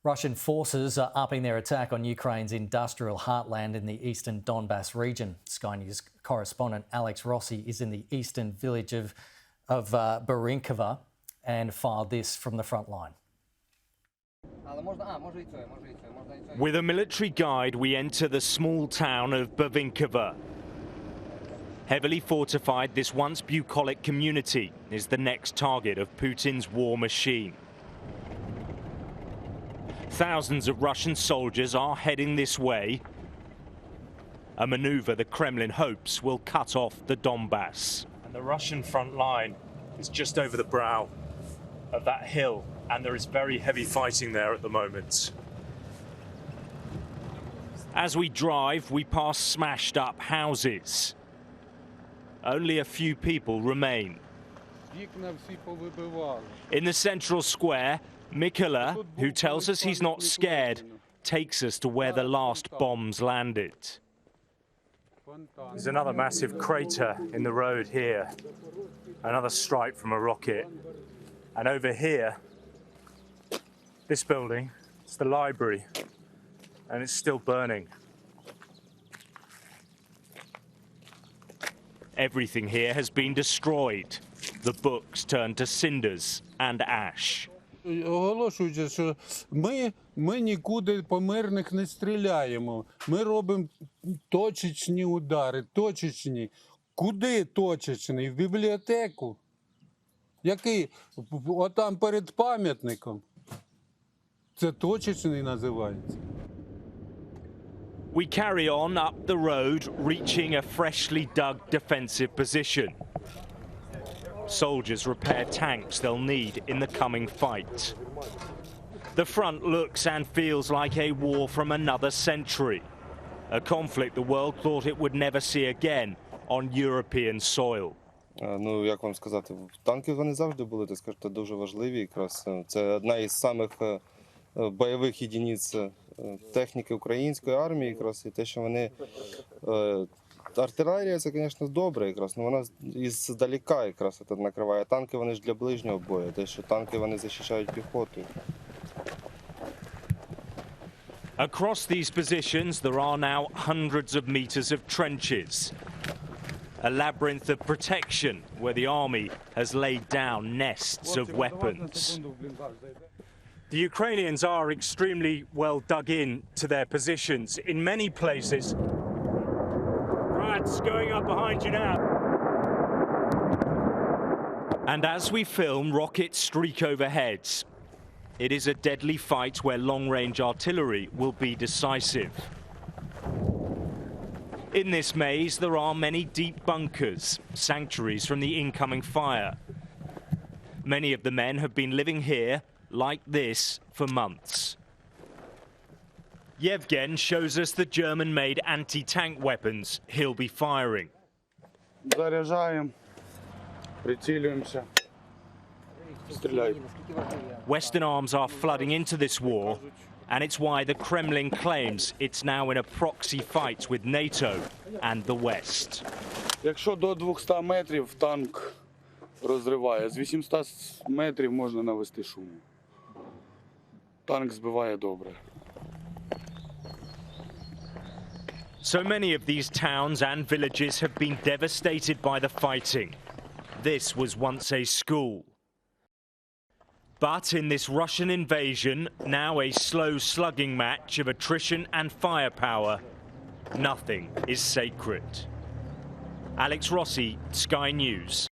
Russian forces are upping their attack on Ukraine's industrial heartland in the eastern Donbas region. Sky News correspondent Alex Rossi is in the eastern village of Barinkova and filed this from the front line. With a military guide, we enter the small town of Barinkova. Heavily fortified, this once bucolic community is the next target of Putin's war machine. Thousands of Russian soldiers are heading this way, a maneuver the Kremlin hopes will cut off the Donbas. And the Russian front line is just over the brow of that hill, and there is very heavy fighting there at the moment. As we drive, we pass smashed up houses. Only a few people remain. In the central square, Mikola, who tells us he's not scared, takes us to where the last bombs landed. There's another massive crater in the road here, another strike from a rocket. And over here, this building, it's the library, and it's still burning. Everything here has been destroyed. The books turned to cinders and ash. Оголошується, що ми нікуди по мирних не стріляємо. Ми робимо точечні удари, точечні. Куди точечний? В бібліотеку? Який? Отам перед пам'ятником. Це точечний називається. We carry on up the road, reaching a freshly dug defensive position. Soldiers repair tanks they'll need in the coming fight. The front looks and feels like a war from another century, a conflict the world thought it would never see again on European soil. Ну, як вам сказати, танки вони завжди були, так скажете, дуже важливі. Якраз це одна із самих бойових єдиниць техніки української армії, якраз і те, що вони артилерія, це, звісно, добре, якраз, але вона іздалека якраз накриває. Танки вони ж для ближнього бою, те, що танки вони захищають піхоту. Across these positions there are now hundreds of meters of trenches. A labyrinth of protection where the army has laid down nests of weapons. The Ukrainians are extremely well dug in to their positions. In many places, Brad's going up behind you now. And as we film, rockets streak overhead. It is a deadly fight where long-range artillery will be decisive. In this maze, there are many deep bunkers, sanctuaries from the incoming fire. Many of the men have been living here, like this, for months. Yevgen shows us the German-made anti-tank weapons he'll be firing. Заряджаємо, прицілюємося, стріляємо. Western arms are flooding into this war, and it's why the Kremlin claims it's now in a proxy fight with NATO and the West. Якщо до 200 метрів танк розриває, з 800 метрів можна навести шуму. Танк збиває добре. So many of these towns and villages have been devastated by the fighting. This was once a school. But in this Russian invasion, now a slow slugging match of attrition and firepower, nothing is sacred. Alex Rossi, Sky News.